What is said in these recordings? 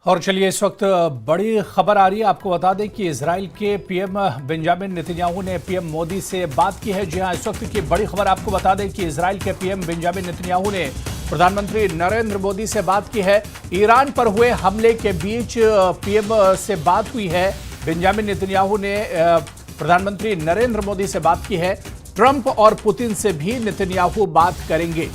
और चलिए इस वक्त बड़ी खबर आ रही है। आपको बता दें कि इजराइल के पीएम बेंजामिन नेतन्याहू ने पीएम मोदी से बात की है। जी हां, इस वक्त की बड़ी खबर आपको बता दें कि इजराइल के पीएम बेंजामिन नेतन्याहू ने प्रधानमंत्री नरेंद्र मोदी से बात की है। ईरान पर हुए हमले के बीच पीएम से बात हुई है। बेंजामिन नेतन्याहू ने प्रधानमंत्री नरेंद्र मोदी से बात की है। ट्रंप और पुतिन से भी नेतन्याहू बात करेंगे।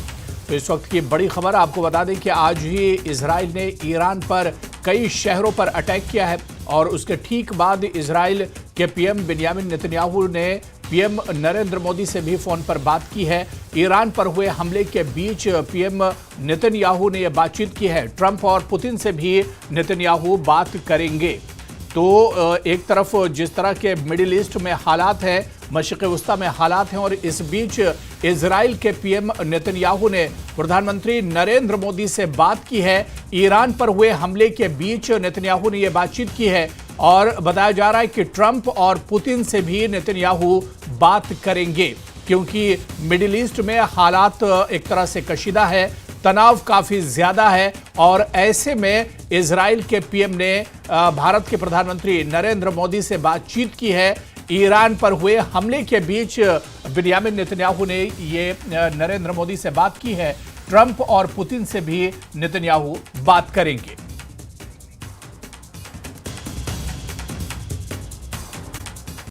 तो इस वक्त की बड़ी खबर आपको बता दें कि आज ही इजराइल ने ईरान पर कई शहरों पर अटैक किया है और उसके ठीक बाद इजराइल के पीएम बेंजामिन नेतन्याहू ने पीएम नरेंद्र मोदी से भी फोन पर बात की है। ईरान पर हुए हमले के बीच पीएम नेतन्याहू ने यह बातचीत की है। ट्रंप और पुतिन से भी नेतन्याहू बात करेंगे। तो एक तरफ जिस तरह के मिडिल ईस्ट में हालात हैं, मशरिक़ वस्ता में हालात हैं, और इस बीच इजराइल के पीएम नेतन्याहू ने प्रधानमंत्री नरेंद्र मोदी से बात की है। ईरान पर हुए हमले के बीच नेतन्याहू ने यह बातचीत की है और बताया जा रहा है कि ट्रंप और पुतिन से भी नेतन्याहू बात करेंगे, क्योंकि मिडिल ईस्ट में हालात एक तरह से कशीदा है, तनाव काफी ज्यादा है। और ऐसे में इजराइल के पीएम ने भारत के प्रधानमंत्री नरेंद्र मोदी से बातचीत की है। ईरान पर हुए हमले के बीच बेंजामिन नेतन्याहू ने ये नरेंद्र मोदी से बात की है। ट्रंप और पुतिन से भी नेतन्याहू बात करेंगे।